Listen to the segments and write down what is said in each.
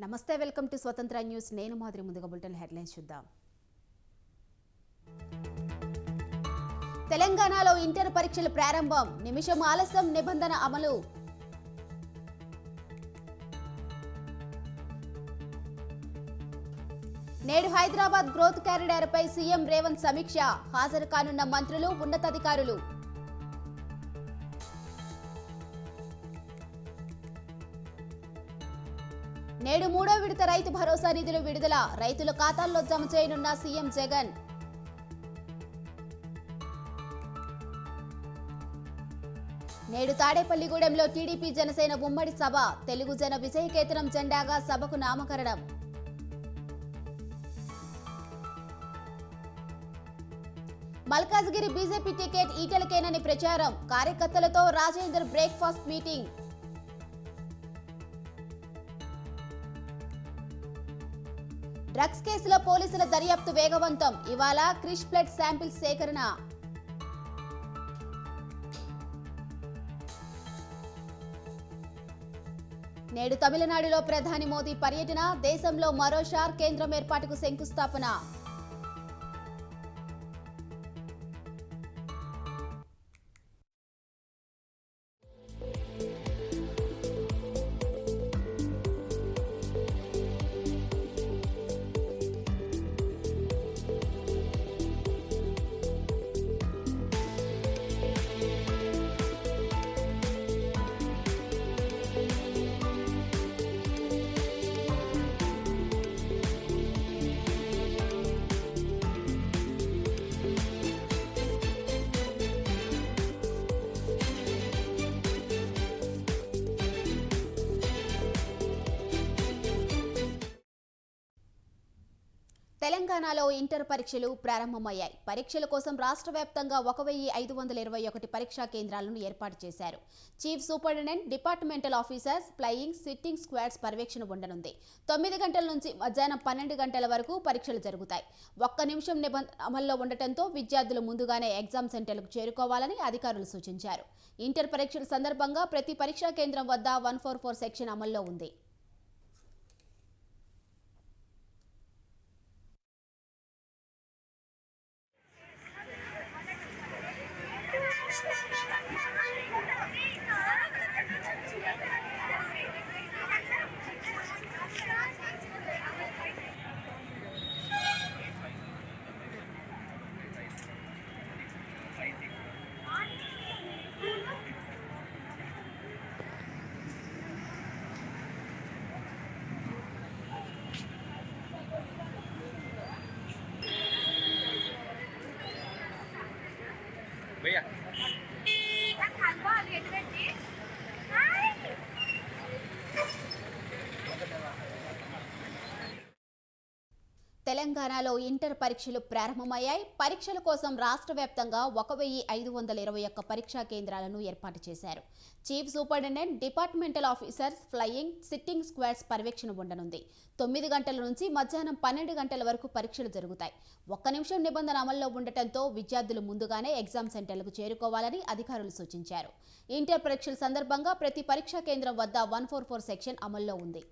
నమస్తే, welcome to స్వతంత్ర news. నేను మాదిరి. ముందుగా బులెటిన్ హెడ్లైన్స్ చూద్దాం. తెలంగాణలో ఇంటర్ పరీక్షలు ప్రారంభం. నిమిషం ఆలస్యం నిబంధన అమలు. నేడు హైదరాబాద్ గ్రోత్ కారిడార్ పై సీఎం రేవంత్ సమీక్ష. హాజరు కానున్న మంత్రులు, ఉన్నతాధికారులు. నేడు మూడో విడత రైతు భరోసా నిధులు విడుదల. రైతుల ఖాతాల్లో జమ చేయనున్న సీఎం జగన్. నేడు తాడేపల్లిగూడెంలో టీడీపీ జనసేన ఉమ్మడి సభ. తెలుగు జన విజయకేతనం జెండాగా సభకు నామకరణం. మల్కాజ్గిరి బీజేపీ టికెట్ ఈటెలకేనని ప్రచారం. కార్యకర్తలతో రాజేందర్ బ్రేక్ఫాస్ట్ మీటింగ్. డ్రగ్స్ కేసులో పోలీసుల దర్యాప్తు వేగవంతం. ఇవాళ క్రిష్ బ్లడ్ శాంపిల్స్ సేకరణ. నేడు తమిళనాడులో ప్రధాని మోదీ పర్యటన. దేశంలో మరో షార్ కేంద్రం ఏర్పాటుకు శంకుస్థాపన. తెలంగాణలో ఇంటర్ పరీక్షలు ప్రారంభమయ్యాయి. పరీక్షల కోసం రాష్ట్ర వ్యాప్తంగా 1521 పరీక్షా కేంద్రాలను ఏర్పాటు చేశారు. Chief superintendent, departmental officers, flying, sitting squads పర్యవేక్షణ ఉండనుంది. 9 గంటల నుంచి మధ్యాహ్నం 12 గంటల వరకు పరీక్షలు జరుగుతాయి. ఒక్క నిమిషం నిబంధన అమల్లో ఉండటంతో విద్యార్థులు ముందుగానే ఎగ్జామ్ సెంటర్లకు చేరుకోవాలని అధికారులు సూచించారు. ఇంటర్ పరీక్షల సందర్భంగా ప్రతి పరీక్షా కేంద్రం వద్ద 144 సెక్షన్ అమల్లో ఉంది. भैया తెలంగాణలో ఇంటర్ పరీక్షలు ప్రారంభమయ్యాయి. పరీక్షల కోసం రాష్ట్ర వ్యాప్తంగా 1521 పరీక్షా కేంద్రాలను ఏర్పాటు చేశారు. Chief superintendent, departmental officers, flying, sitting squads పర్యవేక్షణ ఉండనుంది. 9 గంటల నుంచి మధ్యాహ్నం 12 గంటల వరకు పరీక్షలు జరుగుతాయి. ఒక్క నిమిషం నిబంధన అమల్లో ఉండటంతో విద్యార్థులు ముందుగానే ఎగ్జామ్ సెంటర్లకు చేరుకోవాలని అధికారులు సూచించారు. ఇంటర్ పరీక్షల సందర్భంగా ప్రతి పరీక్షా కేంద్రం వద్ద 144 సెక్షన్ అమల్లో ఉంది.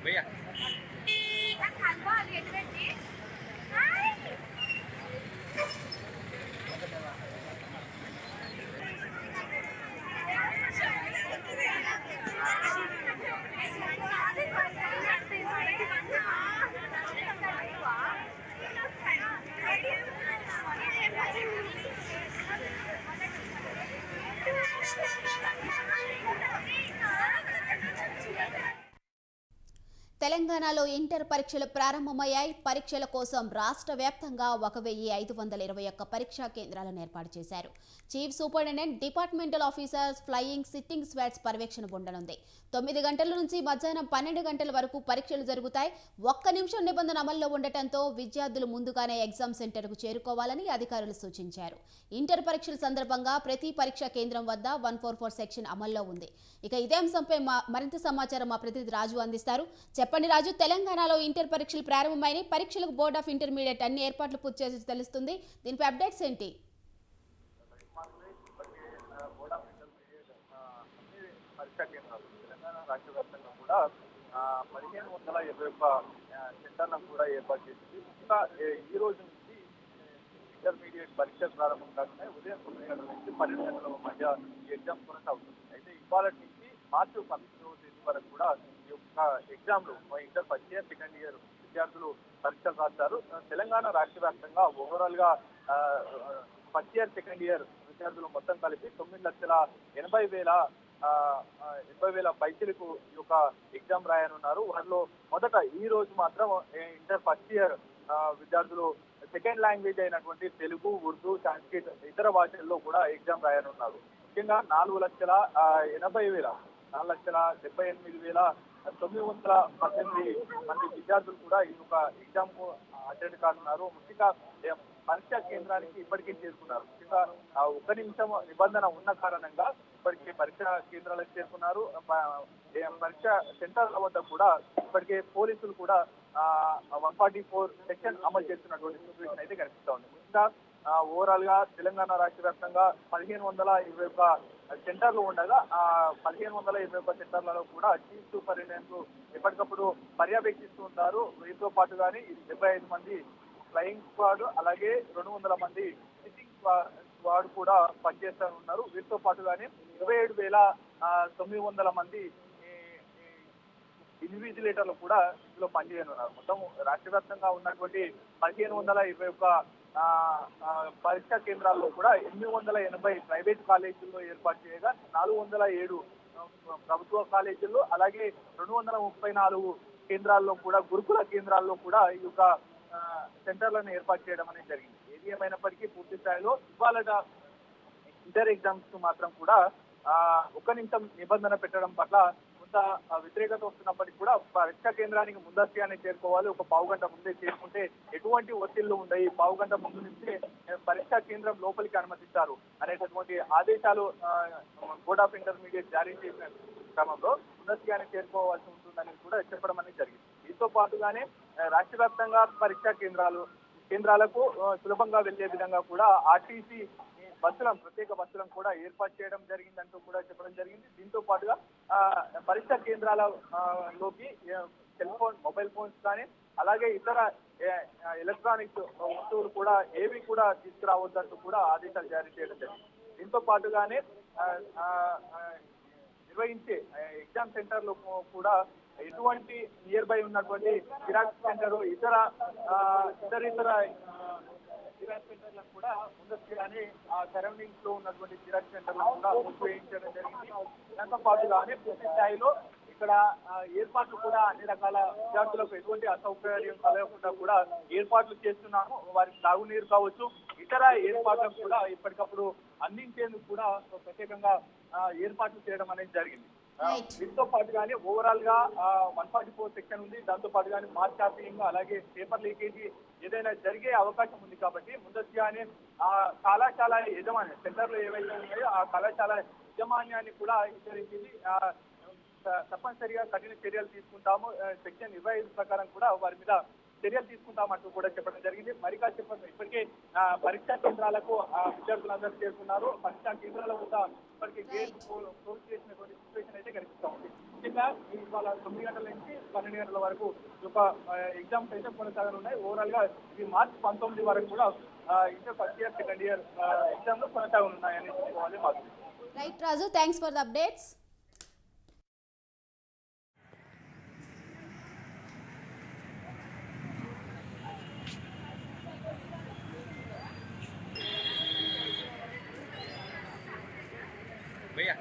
भैया తెలంగాణలో ఇంటర్ పరీక్షలు ప్రారంభమయ్యాయి. పరీక్షల కోసం రాష్ట్ర వ్యాప్తంగా 1521 పరీక్షా కేంద్రాలను ఏర్పాటు చేశారు. Chief superintendent, departmental officers, flying, sitting squads పర్యవేక్షణ ఉండనుంది. 9 గంటల నుంచి మధ్యాహ్నం 12 గంటల వరకు పరీక్షలు జరుగుతాయి. 1 నిమిషం నిబంధన అమల్లో ఉండటంతో విద్యార్థులు ముందుగానే ఎగ్జామ్ సెంటర్కు చేరుకోవాలని అధికారులు సూచించారు. ఇంటర్ పరీక్షల సందర్భంగా ప్రతి పరీక్షా కేంద్రం వద్ద 144 సెక్షన్ అమల్లో ఉంది. ఇక ఇదే అంశంపై మరింత సమాచారం మా ప్రతినిధి రాజు అందిస్తారు. చెప్పండి రాజు, తెలంగాణలో ఇంటర్ పరీక్షలు ప్రారంభమైనాయి. పరీక్షలకు బోర్డ్ ఆఫ్ ఇంటర్మీడియట్ అన్ని ఏర్పాట్లు పూర్తి చేసి తెలుస్తుంది. దీనిపై అప్డేట్స్ ఏంటి? పరీక్షా కేంద్రాలు తెలంగాణ రాష్ట్ర వ్యాప్తంగా కూడా 1521 సెంటర్లను కూడా ఏర్పాటు చేసింది. ఇంకా ఈ రోజు నుంచి ఇంటర్మీడియట్ పరీక్షలు ప్రారంభం కాకుండా ఉదయం 9 గంటల నుంచి 12 గంటల మధ్య ఎగ్జామ్ కొనసాగుతుంది. అయితే ఇవాళ నుంచి మార్చి 19వ తేదీ వరకు కూడా ఈ యొక్క ఎగ్జామ్లు inter first year, second year విద్యార్థులు పరీక్షలు రాస్తారు. తెలంగాణ రాష్ట్ర వ్యాప్తంగా ఓవరాల్ గా ఫస్ట్ ఇయర్, సెకండ్ ఇయర్ విద్యార్థులు మొత్తం కలిపి 9,80,000 పైసలకు ఈ యొక్క ఎగ్జామ్ రాయనున్నారు. వారిలో మొదట ఈ రోజు మాత్రం ఇంటర్ ఫస్ట్ ఇయర్ విద్యార్థులు సెకండ్ లాంగ్వేజ్ అయినటువంటి తెలుగు, ఉర్దూ, సంస్కృత్ ఇతర భాషల్లో కూడా ఎగ్జామ్ రాయనున్నారు. ముఖ్యంగా 4,78,918 మంది విద్యార్థులు కూడా ఈ యొక్క ఎగ్జామ్ కు అటెండ్ కానున్నారు. ముఖ్యంగా పరీక్షా కేంద్రానికి ఇప్పటికే చేరుకున్నారు. ముఖ్యంగా 1 నిమిషం నిబంధన ఉన్న కారణంగా ఇప్పటికే పరీక్షా కేంద్రాలకు చేరుకున్నారు. పరీక్షా సెంటర్ల వద్ద కూడా ఇప్పటికే పోలీసులు కూడా 144 సెక్షన్ అమలు చేస్తున్నటువంటి సిచ్యువేషన్ అయితే కనిపిస్తా ఉంది. ముఖ్యంగా ఓవరాల్ గా తెలంగాణ రాష్ట్ర వ్యాప్తంగా 1521 సెంటర్లు ఉండగా 1521 సెంటర్లలో కూడా చీఫ్ సూపరింటెండెంట్ ఎప్పటికప్పుడు పర్యవేక్షిస్తూ ఉంటారు. వీరితో పాటు కానీ 75 మంది ఫ్లయింగ్ స్క్వాడ్, అలాగే 200 మంది సిట్టింగ్ స్క్వాడ్ కూడా పనిచేస్తూ ఉన్నారు. వీరితో పాటుగానే 27,900 మంది ఇన్విజిలేటర్లు కూడా ఇందులో పనిచేయనున్నారు. మొత్తం రాష్ట్ర వ్యాప్తంగా ఉన్నటువంటి 1521 పరీక్షా కేంద్రాల్లో కూడా 880 ప్రైవేట్ కాలేజీల్లో ఏర్పాటు చేయగా 407 ప్రభుత్వ కాలేజీల్లో, అలాగే 234 కేంద్రాల్లో కూడా గురుకుల కేంద్రాల్లో కూడా ఈ యొక్క సెంటర్లను ఏర్పాటు చేయడం అనేది జరిగింది. ఏది ఏమైనప్పటికీ పూర్తి స్థాయిలో ఇవాళ ఇంటర్ ఎగ్జామ్స్ మాత్రం కూడా 1 నిమిషం నిబంధన పెట్టడం పట్ల కొంత వ్యతిరేకత వస్తున్నప్పటికీ కూడా పరీక్షా కేంద్రానికి ముందస్తుగానే చేరుకోవాలి. ఒక పావు గంట ముందే చేరుకుంటే ఎటువంటి ఒత్తిళ్లు ఉండయి, పావు గంట ముందు నుంచే పరీక్షా కేంద్రం లోపలికి అనుమతిస్తారు అనేటటువంటి ఆదేశాలు బోర్డ్ ఆఫ్ ఇంటర్మీడియట్ జారీ చేసిన క్రమంలో ముందస్తుగానే చేరుకోవాల్సి ఉంటుందని కూడా చెప్పడం అనేది జరిగింది. దీంతో పాటుగానే రాష్ట్ర వ్యాప్తంగా పరీక్షా కేంద్రాలకు సులభంగా వెళ్లే విధంగా కూడా ఆర్టీసీ ప్రత్యేక బస్సులను కూడా ఏర్పాటు చేయడం జరిగిందంటూ కూడా చెప్పడం జరిగింది. దీంతో పాటుగా పరీక్షా కేంద్రాలలోకి మొబైల్ ఫోన్స్ కానీ, అలాగే ఇతర ఎలక్ట్రానిక్స్ వస్తువులు కూడా ఏవి కూడా తీసుకురావద్దంటూ కూడా ఆదేశాలు జారీ చేయడం జరిగింది. దీంతో పాటుగానే నిర్వహించే ఎగ్జామ్ సెంటర్లు కూడా ఎటువంటి నియర్ బై ఉన్నటువంటి జిరాక్స్ సెంటర్, ఇతర జిరాక్స్ సెంటర్లకు కూడా ముందస్తుగానే ఆ సరౌండింగ్స్ లో ఉన్నటువంటి జిరాక్స్ సెంటర్లను కూడా ఉపయోగించడం జరిగింది. దాంతో పాటుగానే పూర్తి స్థాయిలో ఇక్కడ ఏర్పాట్లు కూడా అన్ని రకాల విద్యార్థులకు ఎటువంటి అసౌకర్యం కలగకుండా కూడా ఏర్పాట్లు చేస్తున్నాము. వారికి తాగునీరు కావచ్చు, ఇతర ఏర్పాట్లకు కూడా ఎప్పటికప్పుడు అందించేందుకు కూడా ప్రత్యేకంగా ఏర్పాట్లు చేయడం అనేది జరిగింది. దీంతో పాటుగానే ఓవరాల్ గా 144 సెక్షన్ ఉంది. దాంతో పాటుగానే మార్క్ షాపింగ్, అలాగే పేపర్ లీకేజీ ఏదైనా జరిగే అవకాశం ఉంది కాబట్టి ముందస్తుగానే ఆ కళాశాల యజమాని సెంటర్లు ఏవైతే ఉన్నాయో ఆ కళాశాల యజమాన్యాన్ని కూడా హెచ్చరించింది. తప్పనిసరిగా కఠిన చర్యలు తీసుకుంటాము, సెక్షన్ 25 ప్రకారం కూడా వారి మీద చర్యలు తీసుకుంటామంటూ కూడా చెప్పడం జరిగింది. మరి కాసేపు ఇప్పటికే పరీక్షా కేంద్రాలకు విద్యార్థులందరూ చేరుకున్నారు. పరీక్షా కేంద్రాల వద్ద ఇప్పటికే గేట్ క్లోజ్ చేసినటువంటి సిచ్యువేషన్ అయితే కనిపిస్తా ఉంది. ముఖ్యంగా ఇవాళ 9 గంటల నుంచి 12 గంటల వరకు ఒక ఎగ్జామ్స్ అయితే కొనసాగనున్నాయి. ఓవరాల్ గా ఇది మార్చి 19 వరకు కూడా inter first year, second year ఎగ్జామ్లు కొనసాగనున్నాయని చెప్పుకోవాలి. Right Raju, thanks for the updates. भैया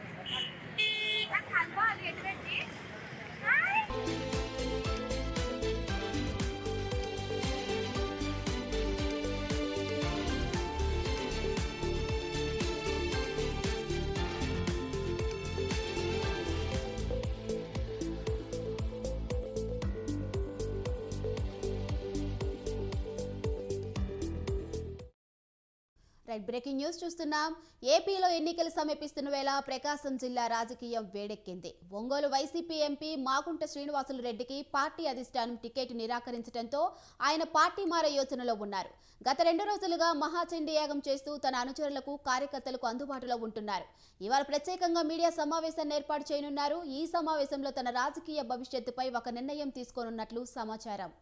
రైట్ బ్రేకింగ్ న్యూస్ చూస్తున్నాం. ఏపీలో ఎన్నికలు సమీపిస్తున్న వేళ ప్రకాశం జిల్లా రాజకీయం వేడెక్కింది. ఒంగోలు వైసీపీ ఎంపీ మాగుంట శ్రీనివాసులు రెడ్డికి పార్టీ అధిష్టానం టికెట్ నిరాకరించడంతో ఆయన పార్టీ మారే యోచనలో ఉన్నారు. గత 2 రోజులుగా మహాచండీ యాగం చేస్తూ తన అనుచరులకు కార్యకర్తలకు అందుబాటులో ఉంటున్నారు. ఇవాళ ప్రత్యేకంగా మీడియా సమావేశాన్ని ఏర్పాటు చేయనున్నారు. ఈ సమావేశంలో తన రాజకీయ భవిష్యత్తుపై ఒక నిర్ణయం తీసుకోనున్నట్లు సమాచారం.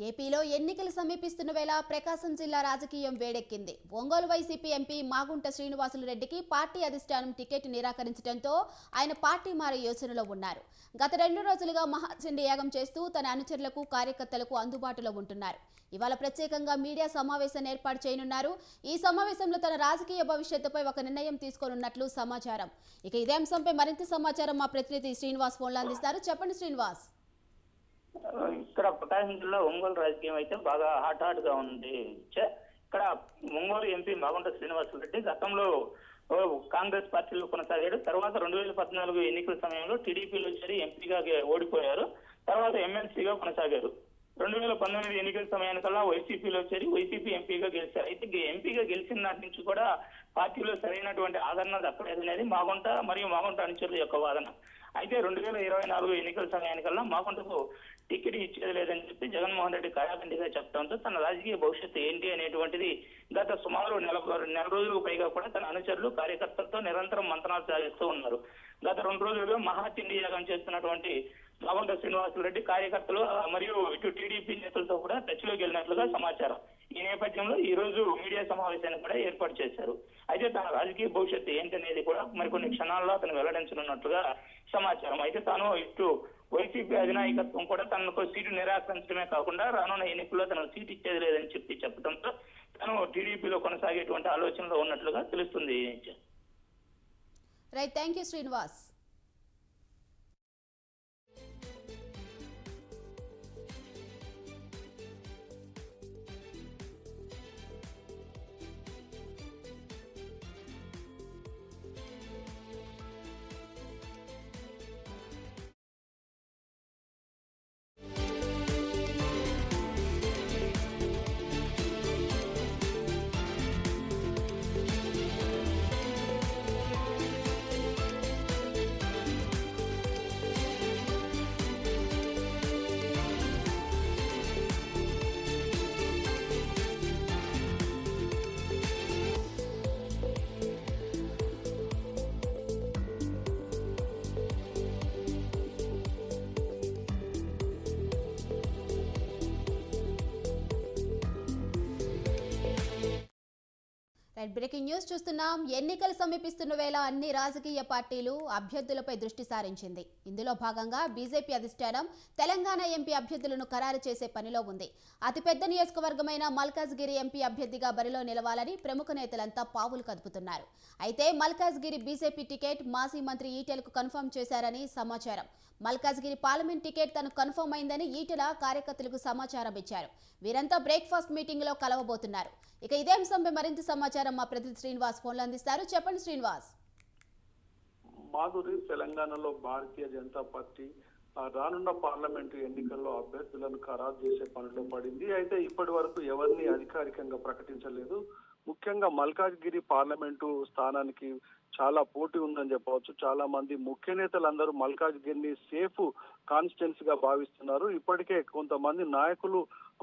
ఏపీలో ఎన్నికలు సమీపిస్తున్న వేళ ప్రకాశం జిల్లా రాజకీయం వేడెక్కింది. ఒంగోలు వైసీపీ ఎంపీ మాగుంట శ్రీనివాసులు రెడ్డికి పార్టీ అధిష్టానం టికెట్ నిరాకరించడంతో ఆయన పార్టీ మారే యోచనలో ఉన్నారు. గత 2 రోజులుగా మహాచండీ యాగం చేస్తూ తన అనుచరులకు కార్యకర్తలకు అందుబాటులో ఉంటున్నారు. ఇవాళ ప్రత్యేకంగా మీడియా సమావేశాన్ని ఏర్పాటు చేయనున్నారు. ఈ సమావేశంలో తన రాజకీయ భవిష్యత్తుపై ఒక నిర్ణయం తీసుకోనున్నట్లు సమాచారం. ఇక ఇదే అంశంపై మరింత సమాచారం మా ప్రతినిధి శ్రీనివాస్ ఫోన్లో అందిస్తారు. చెప్పండి శ్రీనివాస్. ఇక్కడ ప్రకాశం జిల్లా ఒంగోలు రాజకీయం అయితే బాగా హాట్ గా ఉంది. ఇక్కడ ఒంగోలు ఎంపీ మాగుంట శ్రీనివాసరెడ్డి గతంలో కాంగ్రెస్ పార్టీలో కొనసాగాడు. తర్వాత 2014 ఎన్నికల సమయంలో టీడీపీలో చేరి ఎంపీగా ఓడిపోయారు. తర్వాత ఎమ్మెల్సీగా కొనసాగారు. 2019 ఎన్నికల సమయానికల్లా వైసీపీలో చేరి వైసీపీ ఎంపీగా గెలిచారు. అయితే ఎంపీగా గెలిచిన నాటి నుంచి కూడా పార్టీలో సరైనటువంటి ఆదరణ దక్కలేదనేది మాగుంట మరియు మాగుంట అనుచరుల యొక్క వాదన. అయితే 2024 ఎన్నికల సమయానికల్లా మాగుంటకు టికెట్ ఇచ్చేది లేదని చెప్పి జగన్మోహన్ రెడ్డి కరాఖండిగా చెప్పడంతో తన రాజకీయ భవిష్యత్తు ఏంటి అనేటువంటిది గత సుమారు నెల రోజులకు పైగా కూడా తన అనుచరులు కార్యకర్తలతో నిరంతరం మంతనాలు సాగిస్తూ ఉన్నారు. గత 2 రోజులుగా మహాచండీ యాగం చేస్తున్నటువంటి మాగుంట శ్రీనివాసరెడ్డి కార్యకర్తలు మరియు ఇటు టీడీపీ నేతలతో కూడా టచ్ లోకి వెళ్ళినట్లుగా సమాచారం. ఈ నేపథ్యంలో ఈ రోజు మీడియా సమావేశాన్ని కూడా ఏర్పాటు చేశారు. అయితే తన రాజకీయ భవిష్యత్తు ఏంటనేది కూడా మరికొన్ని క్షణాల్లో అతను వెల్లడించనున్నట్లుగా సమాచారం. అయితే తాను ఇటు వైసీపీ అధినాయకత్వం కూడా తనకు సీటు నిరాకరించడమే కాకుండా రానున్న ఎన్నికల్లో తనకు సీటు ఇచ్చేది లేదని చెప్పడంతో తను టీడీపీలో కొనసాగేటువంటి ఆలోచనలో ఉన్నట్లుగా తెలుస్తుంది. Right, thank you Srinivas. Right, breaking news చూస్తున్నాం. ఎన్నికలు సమీపిస్తున్న వేళ అన్ని రాజకీయ పార్టీలు అభ్యర్థులపై దృష్టి సారించింది. ఇందులో భాగంగా బీజేపీ అధిష్టానం తెలంగాణ ఎంపీ అభ్యర్థులను ఖరారు చేసే పనిలో ఉంది. అతిపెద్ద నియోజకవర్గమైన మల్కాజ్గిరి ఎంపీ అభ్యర్థిగా బరిలో నిలవాలని ప్రముఖ నేతలంతా పావులు కదుపుతున్నారు. అయితే మల్కాజ్గిరి బీజేపీ టికెట్ మాజీ మంత్రి ఈటెలకు కన్ఫర్మ్ చేశారని సమాచారం. మల్కాజ్గిరి పార్లమెంట్ టికెట్ తను కన్ఫర్మ్ అయిందని ఈటెల కార్యకర్తలకు సమాచారం ఇచ్చారు. వీరంతా బ్రేక్ఫాస్ట్ మీటింగ్ లో కలవబోతున్నారు. ఇక ఇదే అంశంపై మరింత సమాచారం మా ప్రతినిధి శ్రీనివాస్ ఫోన్లో అందిస్తారు. చెప్పండి శ్రీనివాస్. మాధురి, తెలంగాణలో భారతీయ జనతా పార్టీ రానున్న పార్లమెంటు ఎన్నికల్లో అభ్యర్థులను ఖరారు చేసే పనిలో పడింది. అయితే ఇప్పటి వరకు ఎవరిని అధికారికంగా ప్రకటించలేదు. ముఖ్యంగా మల్కాజ్గిరి పార్లమెంటు స్థానానికి చాలా పోటీ ఉందని చెప్పవచ్చు. చాలా మంది ముఖ్య నేతలందరూ మల్కాజ్గిరిని సేఫ్ కాన్స్టిట్యున్సీ గా భావిస్తున్నారు. ఇప్పటికే కొంతమంది నాయకులు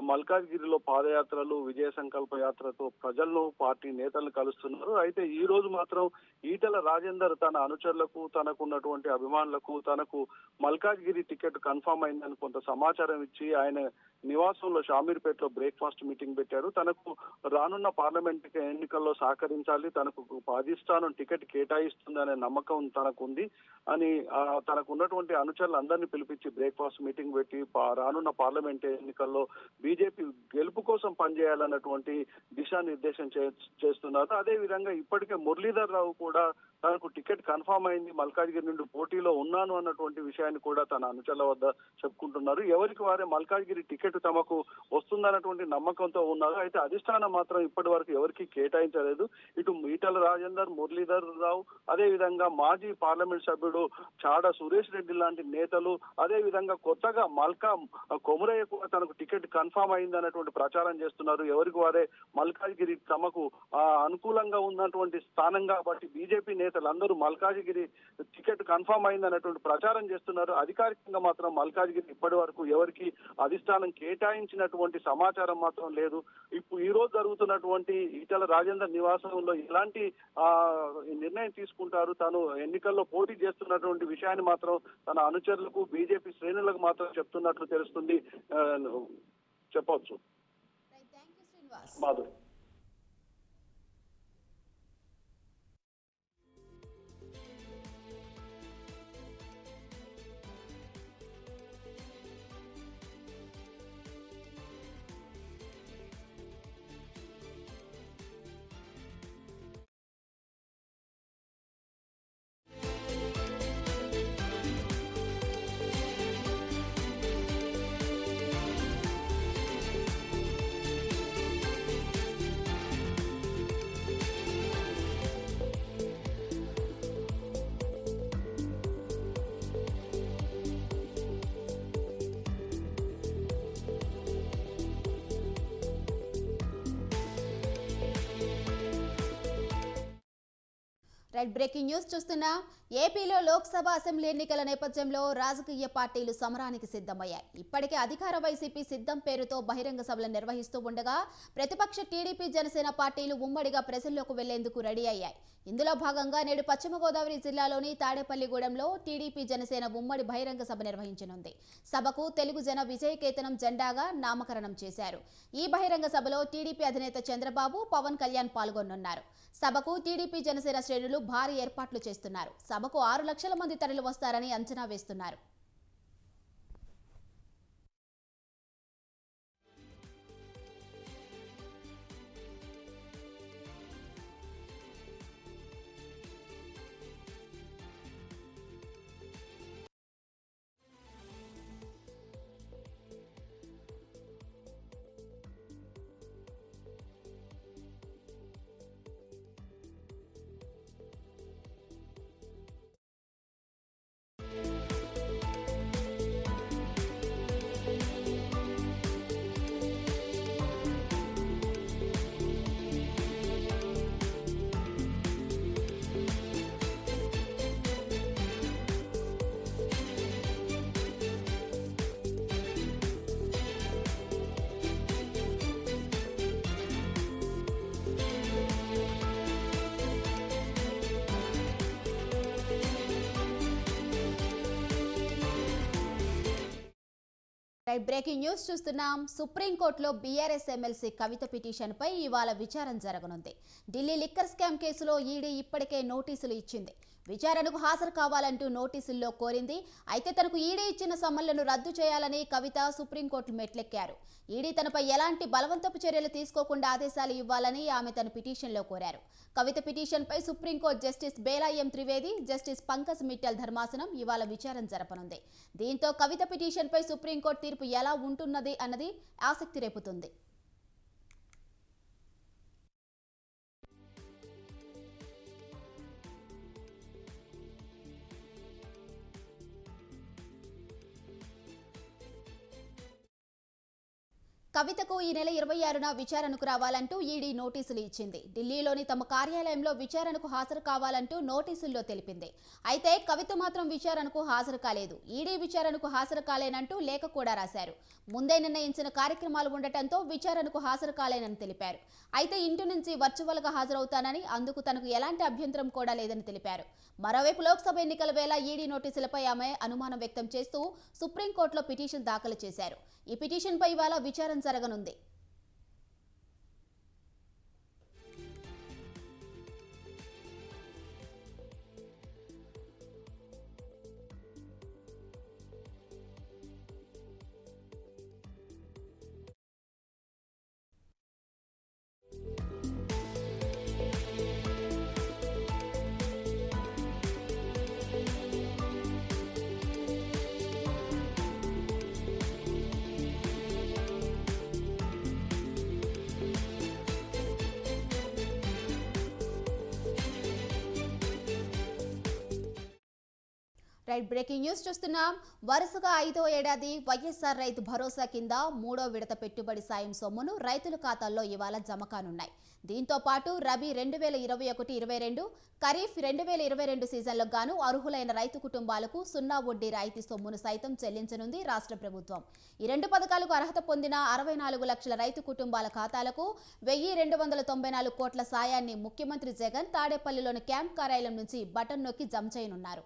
మల్కాజ్గిరిలో పాదయాత్రలు, విజయ సంకల్ప యాత్రతో ప్రజలను, పార్టీ నేతలను కలుస్తున్నారు. అయితే ఈ రోజు మాత్రం ఈటెల రాజేందర్ తన అనుచరులకు, తనకున్నటువంటి అభిమానులకు తనకు మల్కాజ్గిరి టికెట్ కన్ఫర్మ్ అయిందని కొంత సమాచారం ఇచ్చి ఆయన నివాసంలో షామీర్పేటలో బ్రేక్ఫాస్ట్ మీటింగ్ పెట్టారు. తనకు రానున్న పార్లమెంట్ ఎన్నికల్లో సహకరించాలి, తనకు అధిష్టానం టికెట్ కేటాయిస్తుందనే నమ్మకం తనకుంది అని తనకు ఉన్నటువంటి అనుచరులు అందరినీ పిలిపించి బ్రేక్ఫాస్ట్ మీటింగ్ పెట్టి రానున్న పార్లమెంట్ ఎన్నికల్లో బీజేపీ గెలుపు కోసం పనిచేయాలన్నటువంటి దిశానిర్దేశం చేస్తున్నారు. అదే విధంగా ఇప్పటికే మురళీధర్ రావు కూడా తనకు టికెట్ కన్ఫామ్ అయింది, మల్కాజ్గిరి నుండి పోటీలో ఉన్నాను అన్నటువంటి విషయాన్ని కూడా తన అనుచరుల వద్ద చెప్పుకుంటున్నారు. ఎవరికి వారే మల్కాజ్గిరి టికెట్ తమకు వస్తుందన్నటువంటి నమ్మకంతో ఉన్నారు. అయితే అధిష్టానం మాత్రం ఇప్పటి వరకు ఎవరికి కేటాయించలేదు. ఇటు ఈటల రాజేందర్, మురళీధర్ రావు, అదే విధంగా మాజీ పార్లమెంట్ సభ్యుడు చాడ సురేష్ రెడ్డి లాంటి నేతలు, అదే విధంగా కొత్తగా మల్కా కొమురయ్య కూడా తనకు టికెట్ కన్ఫామ్ అయింది అన్నటువంటి ప్రచారం చేస్తున్నారు. ఎవరికి వారే మల్కాజ్గిరి తమకు అనుకూలంగా ఉన్నటువంటి స్థానం కాబట్టి బీజేపీ నేతలందరూ మల్కాజ్గిరి టికెట్ కన్ఫామ్ అయింది అన్నటువంటి ప్రచారం చేస్తున్నారు. అధికారికంగా మాత్రం మల్కాజ్గిరి ఇప్పటి వరకు ఎవరికి అధిష్టానం కేటాయించినటువంటి సమాచారం మాత్రం లేదు. ఇప్పుడు ఈ రోజు జరుగుతున్నటువంటి ఈటల రాజేందర్ నివాసంలో ఎలాంటి నిర్ణయం తీసుకుంటారు, తాను ఎన్నికల్లో పోటీ చేస్తున్నటువంటి విషయాన్ని మాత్రం తన అనుచరులకు బీజేపీ శ్రేణులకు మాత్రం చెప్తున్నట్లు తెలుస్తుంది చెప్పవచ్చు. మాధురి. రైట్, బ్రేకింగ్ న్యూస్ చూస్తున్నా. ఏపీలో లోక్సభ అసెంబ్లీ ఎన్నికల నేపథ్యంలో రాజకీయ పార్టీలు సమరానికి సిద్ధమయ్యాయి. ఇప్పటికే అధికార వైసీపీ సిద్ధం పేరుతో బహిరంగ సభలు నిర్వహిస్తూ ఉండగా ప్రతిపక్ష టీడీపీ జనసేన పార్టీలు ఉమ్మడిగా ప్రజల్లోకి వెళ్లేందుకు రెడీ అయ్యాయి. ఇందులో భాగంగా నేడు పశ్చిమ గోదావరి జిల్లాలోని తాడేపల్లిగూడెంలో టీడీపీ జనసేన ఉమ్మడి బహిరంగ సభ నిర్వహించనుంది. సభకు తెలుగు జన విజయకేతనం జెండాగా నామకరణం చేశారు. ఈ బహిరంగ సభలో టీడీపీ అధినేత చంద్రబాబు, పవన్ కళ్యాణ్ పాల్గొనున్నారు. సభకు టీడీపీ జనసేన శ్రేణులు భారీ ఏర్పాట్లు చేస్తున్నారు. సభకు 6 లక్షల మంది తరలి వస్తారని అంచనా వేస్తున్నారు. బ్రేకింగ్ న్యూస్ చూస్తున్నాం. సుప్రీంకోర్టులో బీఆర్ఎస్ ఎమ్మెల్సీ కవిత పిటిషన్పై ఇవాళ విచారణ జరగనుంది. ఢిల్లీ లిక్కర్ స్కామ్ కేసులో ఈడీ ఇప్పటికే నోటీసులు ఇచ్చింది. విచారణకు హాజరు కావాలంటూ నోటీసుల్లో కోరింది. అయితే తనకు ఈడీ ఇచ్చిన సమ్మన్లను రద్దు చేయాలని కవిత సుప్రీంకోర్టు మెట్లెక్కారు. ఈడీ తనపై ఎలాంటి బలవంతపు చర్యలు తీసుకోకుండా ఆదేశాలు ఇవ్వాలని ఆమె తన పిటిషన్లో కోరారు. కవిత పిటిషన్పై సుప్రీంకోర్టు జస్టిస్ బేలా ఎం త్రివేది, జస్టిస్ పంకజ్ మిట్టల్ ధర్మాసనం ఇవాళ విచారణ జరపనుంది. దీంతో కవిత పిటిషన్పై సుప్రీంకోర్టు తీర్పు ఎలా ఉంటున్నది అన్నది ఆసక్తి రేపుతుంది. కవితకు ఈ నెల 26న విచారణకు రావాలంటూ ఈడీ నోటీసులు ఇచ్చింది. ఢిల్లీలోని తమ కార్యాలయంలో విచారణకు హాజరు కావాలంటూ నోటీసుల్లో తెలిపింది. అయితే కవిత మాత్రం విచారణకు హాజరు కాలేదు. ఈడీ విచారణకు హాజరు కాలేనంటూ లేఖ కూడా రాశారు. ముందే నిర్ణయించిన కార్యక్రమాలు ఉండటంతో విచారణకు హాజరు కాలేనని తెలిపారు. అయితే ఇంటి నుంచి వర్చువల్గా హాజరవుతానని, అందుకు తనకు ఎలాంటి అభ్యంతరం కూడా లేదని తెలిపారు. మరోవైపు లోక్సభ ఎన్నికల వేళ ఈడీ నోటీసులపై ఆమె అనుమానం వ్యక్తం చేస్తూ సుప్రీంకోర్టులో పిటిషన్ దాఖలు చేశారు. ఈ పిటిషన్పై ఇవాళ విచారణ జరగనుంది. రైట్ బ్రేకింగ్ న్యూస్ చూస్తున్నాం. వరుసగా 5వ ఏడాది వైఎస్ఆర్ రైతు భరోసా కింద 3వ విడత పెట్టుబడి సాయం సొమ్మును రైతుల ఖాతాల్లో ఇవాళ జమ కానున్నాయి. దీంతో పాటు రబీ 2021-22, ఖరీఫ్ 2022 సీజన్లకు గాను అర్హులైన రైతు కుటుంబాలకు 0 వడ్డీ రాయితీ సొమ్మును సైతం చెల్లించనుంది రాష్ట్ర ప్రభుత్వం. ఈ 2 పథకాలకు అర్హత పొందిన 64 లక్షల రైతు కుటుంబాల ఖాతాలకు 1294 కోట్ల సాయాన్ని ముఖ్యమంత్రి జగన్ తాడేపల్లిలోని క్యాంప్ కార్యాలయం నుంచి బటన్ నొక్కి జమ చేయనున్నారు.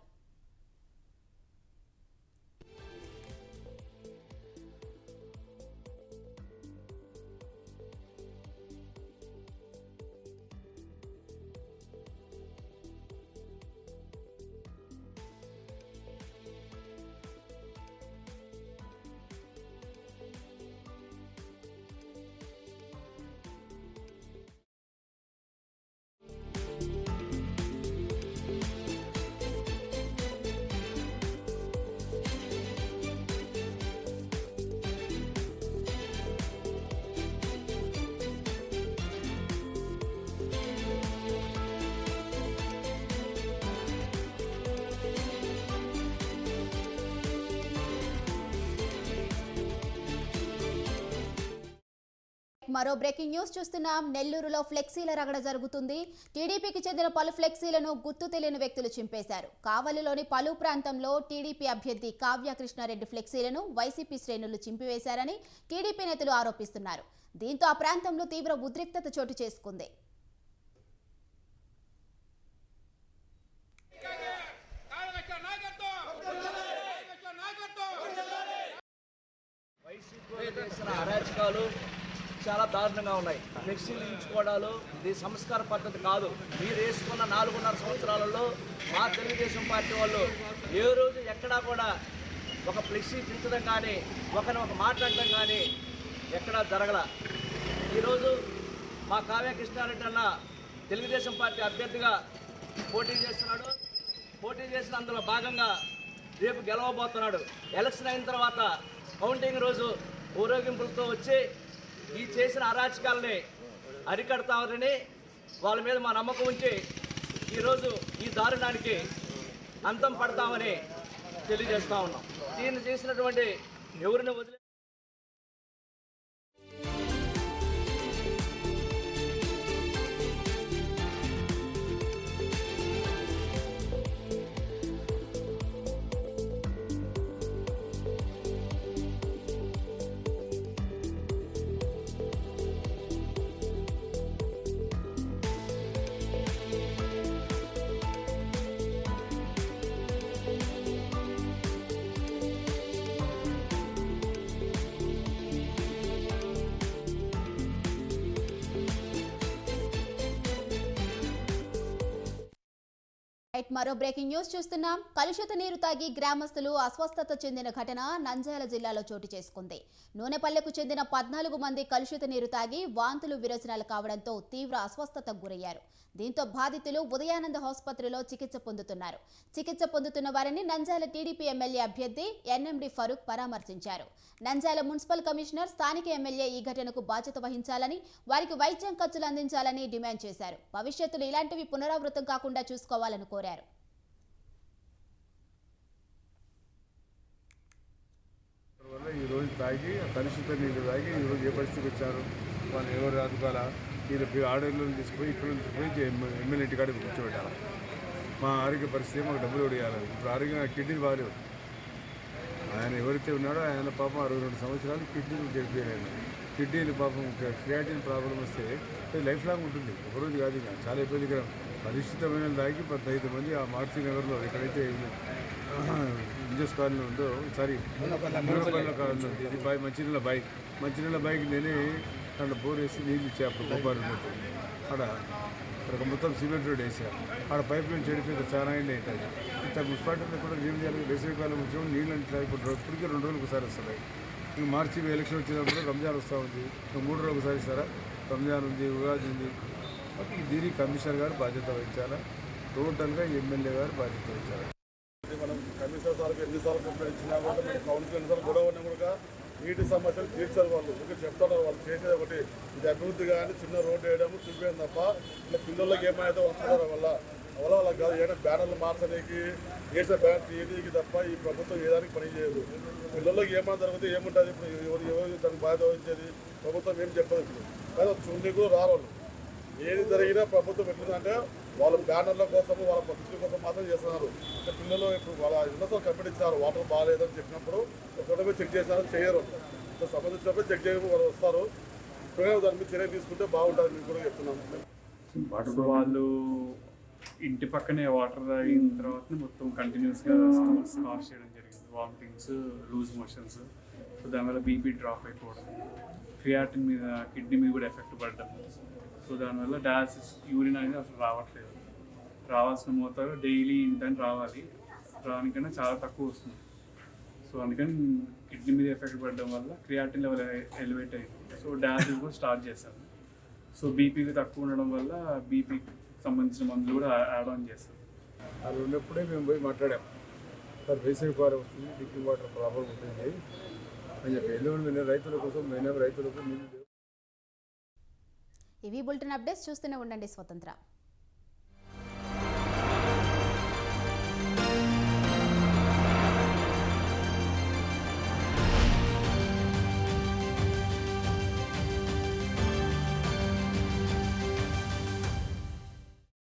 మరో బ్రేకింగ్ న్యూస్ చూస్తున్నాం. నెల్లూరులో ఫ్లెక్సీల రగడ జరుగుతుంది. టీడీపీకి చెందిన పలు ఫ్లెక్సీలను గుర్తు తెలియని వ్యక్తులు చింపేశారు. కావలిలోని పలు ప్రాంతంలో టీడీపీ అభ్యర్థి కావ్య కృష్ణారెడ్డి ఫ్లెక్సీలను వైసీపీ శ్రేణులు చింపివేశారని టీడీపీ నేతలు ఆరోపిస్తున్నారు. దీంతో ఆ ప్రాంతంలో తీవ్ర ఉద్రిక్తత చోటు చేసుకుంది. అరాచకాలు చాలా దారుణంగా ఉన్నాయి. ఫ్లెక్సీలు ఇచ్చుకోవడాలు ఇది సంస్కార పద్ధతి కాదు. మీరు వేసుకున్న 4.5 సంవత్సరాలలో మా తెలుగుదేశం పార్టీ వాళ్ళు ఏ రోజు ఎక్కడా కూడా ఒక ఫ్లెక్సీ దించడం కానీ ఒకరిని ఒక మాట్లాడటం కానీ ఎక్కడా జరగల. ఈరోజు మా కావ్య కృష్ణారెడ్డి అన్న తెలుగుదేశం పార్టీ అభ్యర్థిగా పోటీ చేస్తున్నాడు. పోటీ చేసిన అందులో భాగంగా రేపు గెలవబోతున్నాడు. ఎలక్షన్ అయిన తర్వాత కౌంటింగ్ రోజు ఊరేగింపులతో వచ్చి ఈ చేసిన అరాచకాలని అరికడతామని వాళ్ళ మీద మా నమ్మకం ఉంచి ఈరోజు ఈ దారుణానికి అంతం పడతామని తెలియజేస్తూ ఉన్నాం. దీన్ని చేసినటువంటి ఎవరిని వదిలే మరో బ్రేకింగ్ న్యూస్ చూస్తున్నాం. కలుషిత నీరు తాగి గ్రామస్తులు అస్వస్థత చెందిన ఘటన నంద్యాల జిల్లాలో చోటు చేసుకుంది. నూనెపల్లెకు చెందిన 14 మంది కలుషిత నీరు తాగి వాంతులు విరోచనాలు కావడంతో తీవ్ర అస్వస్థతకు గురయ్యారు. దీంతో బాధితులు ఉదయానంద ఆసుపత్రిలో చికిత్స పొందుతున్నారు. చికిత్స పొందుతున్న వారిని నంద్యాల టీడీపీ ఎమ్మెల్యే అభ్యర్థి ఎన్ఎండి ఫరూక్ పరామర్శించారు. నంద్యాల మున్సిపల్ కమిషనర్ స్థానిక ఎమ్మెల్యే ఈ ఘటనకు బాధ్యత వహించాలని, వారికి వైద్యం ఖర్చులు అందించాలని డిమాండ్ చేశారు. భవిష్యత్తులో ఇలాంటివి పునరావృతం కాకుండా చూసుకోవాలని కోరారు. ఈరోజు తాగి కలుషిత నీళ్ళు తాగి ఈరోజు ఏ పరిస్థితికి వచ్చారు వాళ్ళు ఎవరు అదుకోవాలా? మీరు ఆర్డర్లో తీసుకుపోయి ఇక్కడ తీసుకుపోయి ఎమ్మెల్యే ఇంటికాడికి కూర్చోబెట్టాలి. మా ఆరోగ్య పరిస్థితి మాకు డబ్బులు ఇవ్వాలి. ఇప్పుడు ఆరోగ్యం కిడ్నీలు బాగాలేవు. ఆయన ఎవరైతే ఉన్నాడో ఆయన పాపం 62 సంవత్సరాలు కిడ్నీలు చెడిపోయాడు. కిడ్నీలు పాపం క్రియాటిన్ ప్రాబ్లం వస్తే లైఫ్ లాంగ్ ఉంటుంది, ఒకరోజు కాదు. ఇక చాలా ఇబ్బంది. ఇక్కడ పరిస్థితమైన తాగి 15 మంది ఆ మార్చి నగర్లో ఎక్కడైతే ఇంజస్ కాలనీ ఉందో మునపల్ల కాలనీ ఉంది. ఇది బాయ్ మంచినీళ్ళ బాయికి నేనే దాంట్లో బోర్ వేసి నీళ్ళు ఇచ్చా. అప్పుడు బొబ్బారు ఉన్నట్టు అక్కడ మొత్తం సిమెంట్ రోడ్ వేసా. ఆడ పైప్ లైన్ చెడిపోతే చాలా ఎండ్ అవుతుంది. ఇంత మున్సిపాలిటీలో కూడా నీళ్ళు చేయాలి. వేసవికాలం వచ్చాము నీళ్ళు అంటే ఇప్పుడు ఇప్పటికీ 2 రోజులకు ఒకసారి వస్తున్నాయి. ఇంక మార్చి ఎలక్షన్ వచ్చినప్పుడు రంజాన్ వస్తూ ఉంది. 3 రోజులు ఒకసారి ఇస్తారా? రంజాన్ ఉంది, ఉగాది ఉంది. దీనికి కమిషనర్ గారు బాధ్యత వహించాలా. టోటల్గా ఎమ్మెల్యే గారు బాధ్యత వహించాలి. మనం కమిషనర్ సార్కి ఎన్నిసార్లు కంప్లైంట్ ఇచ్చినా కూడా మన కౌన్సిల్ ఎన్నిసార్లు గొడవ ఉన్నా కూడా నీటి సమస్యలు తీర్చారు. వాళ్ళు చెప్తారు వాళ్ళు చేసేది ఒకటి ఇది అభివృద్ధి కానీ చిన్న రోడ్డు వేయడం చూపించడం తప్ప ఇలా పిల్లలకి ఏమైతే వస్తున్నారో వల్ల వాళ్ళకి కాదు ఏదైనా బ్యానర్లు మార్చడానికి వేసిన బ్యానర్ తీయడానికి తప్ప ఈ ప్రభుత్వం ఏదానికి పని చేయదు. పిల్లలకి ఏమైనా జరిగితే ఏముంటుంది, ఇప్పుడు ఎవరు దానికి బాధ్యత వహించేది ప్రభుత్వం ఏం చెప్పదు. ఇప్పుడు కానీ చూడడానికి కూడా రావాలి. ఏది జరిగినా ప్రభుత్వం ఎట్లుందంటే వాళ్ళ బ్యానర్ల కోసం వాళ్ళ పద్ధతుల కోసం మాత్రం చేస్తున్నారు. అంటే పిల్లలు ఇప్పుడు వాళ్ళ ఎన్నోసార్లు కంప్లైంట్ ఇచ్చారు, వాటర్ బాగాలేదని చెప్పినప్పుడు ఒకటే చెక్ చేసినారు, చేయరు. సంబంధించినప్పుడు చెక్ చేయడం వాళ్ళు వస్తారు. ఇప్పుడే దాని మీద చర్య తీసుకుంటే బాగుంటుంది మేము కూడా చెప్తున్నాము. వాళ్ళు ఇంటి పక్కనే వాటర్ అయిన తర్వాత మొత్తం కంటిన్యూస్గా స్టూల్స్ కాస్ చేయడం జరిగింది, వామిటింగ్స్, లూజ్ మోషన్స్. సో దానివల్ల బీపీ డ్రాప్ అయిపోవడం, క్రియాటిన్ మీద, కిడ్నీ మీద కూడా ఎఫెక్ట్ పడడం. సో దానివల్ల డయాలసిస్, యూరిన్ అనేది అసలు రావట్లేదు. రావాల్సిన మోతాదు డైలీ ఇంతని రావాలి, రానికన్నా చాలా తక్కువ వస్తుంది. సో అందుకని కిడ్నీ మీద ఎఫెక్ట్ పడడం వల్ల క్రియాటిన్ లెవెల్ ఎలివేట్ అయింది. సో డయాలసిస్ కూడా స్టార్ట్ చేశాను. సో బీపీకి తక్కువ ఉండడం వల్ల బీపీకి సంబంధించిన మందులు కూడా యాడ్ ఆన్ చేస్తాం. అది ఉన్నప్పుడే మేము పోయి మాట్లాడాం, సార్ వేసవి కాలం వస్తుంది, డ్రింకింగ్ వాటర్ ప్రాబ్లం ఉంటుంది అని చెప్పి. ఎందుకంటే రైతుల కోసం రైతులకు ఇవి బులెటిన్ అప్డేట్స్ చూస్తూనే ఉండండి స్వతంత్ర.